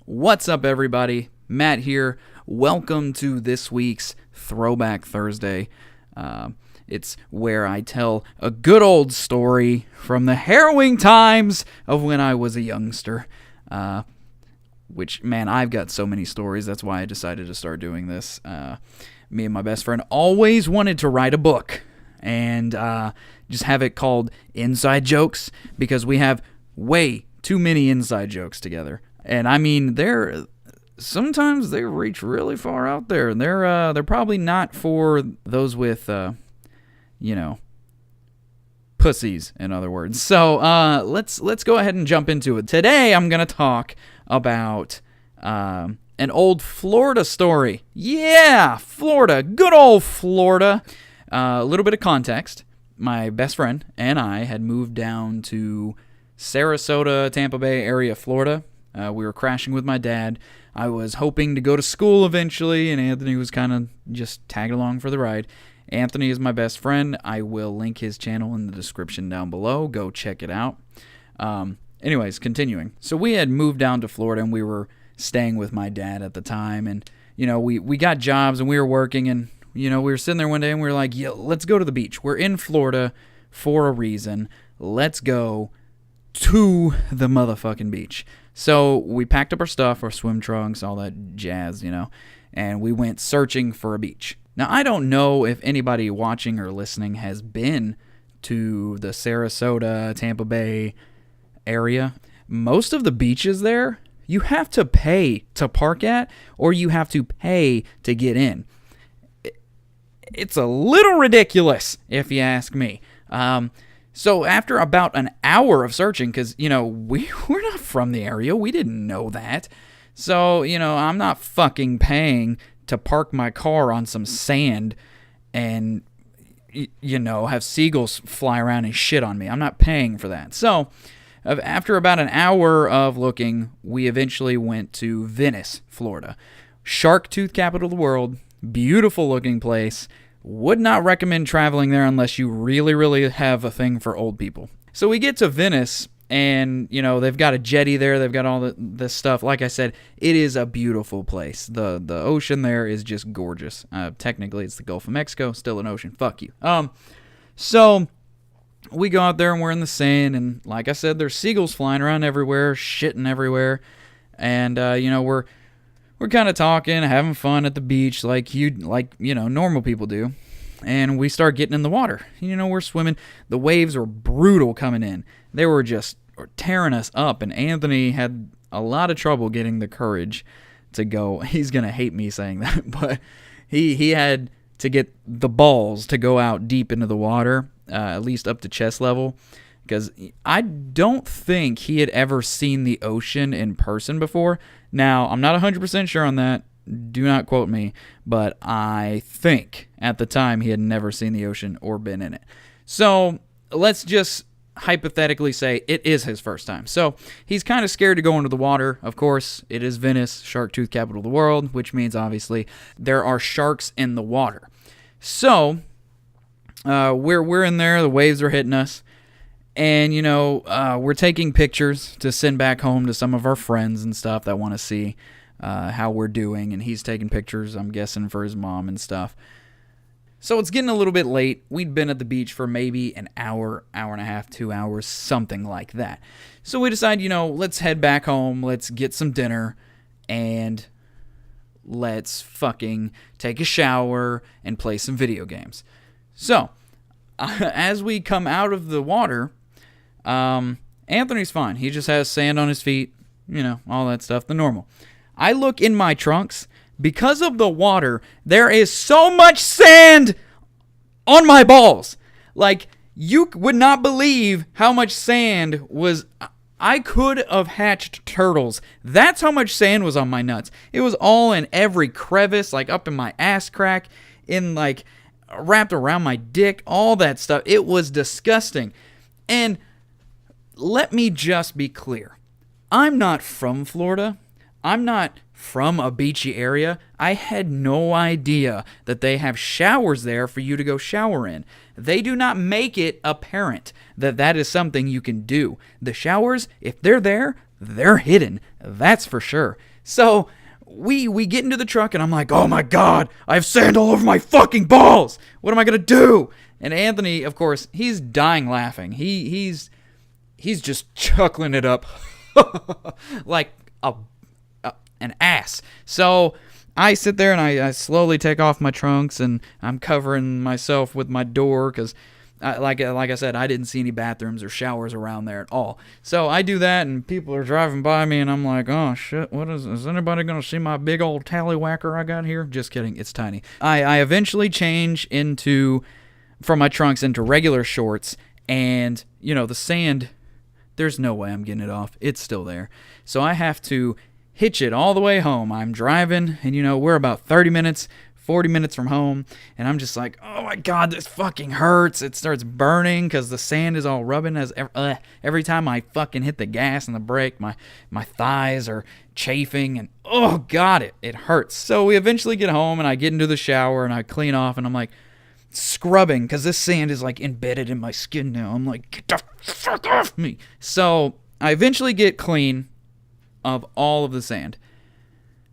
What's up, everybody? Matt here. Welcome to this week's Throwback Thursday. It's where I tell a good old story from the harrowing times of when I was a youngster. Which, man, I've got so many stories. That's why I decided to start doing this. Me and my best friend always wanted to write a book and just have it called Inside Jokes, because we have way too many inside jokes together. And I mean, sometimes they reach really far out there, and they're probably not for those with pussies, in other words. So let's go ahead and jump into it. Today I'm gonna talk about an old Florida story. Yeah, Florida, good old Florida. A little bit of context: my best friend and I had moved down to Sarasota, Tampa Bay area, Florida. We were crashing with my dad. I was hoping to go to school eventually, and Anthony was kind of just tagging along for the ride. Anthony is my best friend. I will link his channel in the description down below. Go check it out. Anyways, continuing. So we had moved down to Florida, and we were staying with my dad at the time. And, we got jobs, and we were working, and, we were sitting there one day, and we were like, yeah, let's go to the beach. We're in Florida for a reason. Let's go to the motherfucking beach. So we packed up our stuff, our swim trunks, all that jazz, and we went searching for a beach. Now, I don't know if anybody watching or listening has been to the Sarasota, Tampa Bay area. Most of the beaches there, you have to pay to park at, or you have to pay to get in. It's a little ridiculous, if you ask me. So after about an hour of searching, because, we're not from the area. We didn't know that. So, I'm not fucking paying to park my car on some sand and, have seagulls fly around and shit on me. I'm not paying for that. So after about an hour of looking, we eventually went to Venice, Florida. Shark tooth capital of the world. Beautiful looking place. Would not recommend traveling there unless you really, really have a thing for old people. So we get to Venice, and, they've got a jetty there. They've got all this stuff. Like I said, it is a beautiful place. The ocean there is just gorgeous. Technically, it's the Gulf of Mexico. Still an ocean. Fuck you. So we go out there, and we're in the sand, and like I said, there's seagulls flying around everywhere, shitting everywhere. And, we're kind of talking, having fun at the beach like normal people do. And we start getting in the water. We're swimming. The waves were brutal coming in. They were just tearing us up. And Anthony had a lot of trouble getting the courage to go. He's going to hate me saying that, but he had to get the balls to go out deep into the water, at least up to chest level. Because I don't think he had ever seen the ocean in person before. Now, I'm not 100% sure on that. Do not quote me. But I think at the time he had never seen the ocean or been in it. So let's just hypothetically say it is his first time. So he's kind of scared to go into the water. Of course, it is Venice, shark tooth capital of the world, which means obviously there are sharks in the water. So we're in there. The waves are hitting us. And, we're taking pictures to send back home to some of our friends and stuff that want to see how we're doing. And he's taking pictures, I'm guessing, for his mom and stuff. So it's getting a little bit late. We'd been at the beach for maybe an hour, hour and a half, 2 hours, something like that. So we decide, let's head back home. Let's get some dinner. And let's fucking take a shower and play some video games. So as we come out of the water, Anthony's fine. He just has sand on his feet, all that stuff, the normal. I look in my trunks. Because of the water, there is so much sand on my balls. Like, you would not believe how much sand was. I could have hatched turtles. That's how much sand was on my nuts. It was all in every crevice, like up in my ass crack, wrapped around my dick, all that stuff. It was disgusting. And let me just be clear. I'm not from Florida. I'm not from a beachy area. I had no idea that they have showers there for you to go shower in. They do not make it apparent that that is something you can do. The showers, if they're there, they're hidden, that's for sure. So we get into the truck, and I'm like, oh my God, I have sand all over my fucking balls. What am I going to do? And Anthony, of course, he's dying laughing. He's just chuckling it up like an ass. So I sit there and I slowly take off my trunks, and I'm covering myself with my door because, like I said, I didn't see any bathrooms or showers around there at all. So I do that, and people are driving by me, and I'm like, oh shit, is anybody going to see my big old tallywhacker I got here? Just kidding, it's tiny. I eventually change from my trunks into regular shorts, and, the sand, there's no way I'm getting it off. It's still there. So I have to hitch it all the way home. I'm driving, and we're about 30 minutes, 40 minutes from home, and I'm just like, oh my God, this fucking hurts. It starts burning because the sand is all rubbing. Every time I fucking hit the gas and the brake, my thighs are chafing, and oh God, it hurts. So we eventually get home, and I get into the shower, and I clean off, and I'm like scrubbing because this sand is like embedded in my skin now. I'm like, get the fuck off me. So I eventually get clean of all of the sand.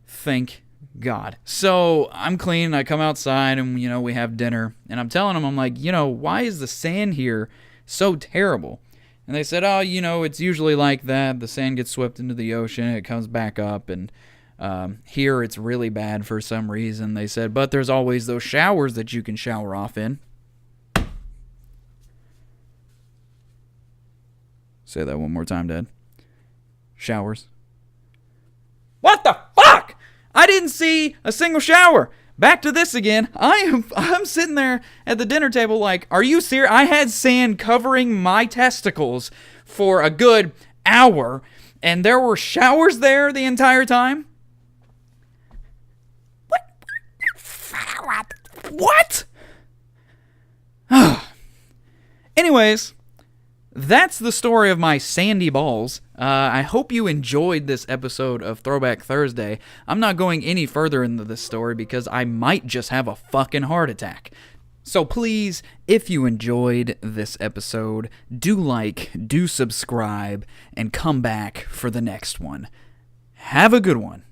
Thank God. So I'm clean. I come outside, and we have dinner, and I'm telling them, I'm like, why is the sand here so terrible? And they said, oh, it's usually like that. The sand gets swept into the ocean, it comes back up, and here it's really bad for some reason. They said, but there's always those showers that you can shower off in. Say that one more time, Dad. Showers. What the fuck? I didn't see a single shower. Back to this again. I'm sitting there at the dinner table like, are you serious? I had sand covering my testicles for a good hour, and there were showers there the entire time? What? Anyways, that's the story of my sandy balls. I hope you enjoyed this episode of Throwback Thursday. I'm not going any further into this story because I might just have a fucking heart attack. So please, if you enjoyed this episode, do subscribe, and come back for the next one. Have a good one.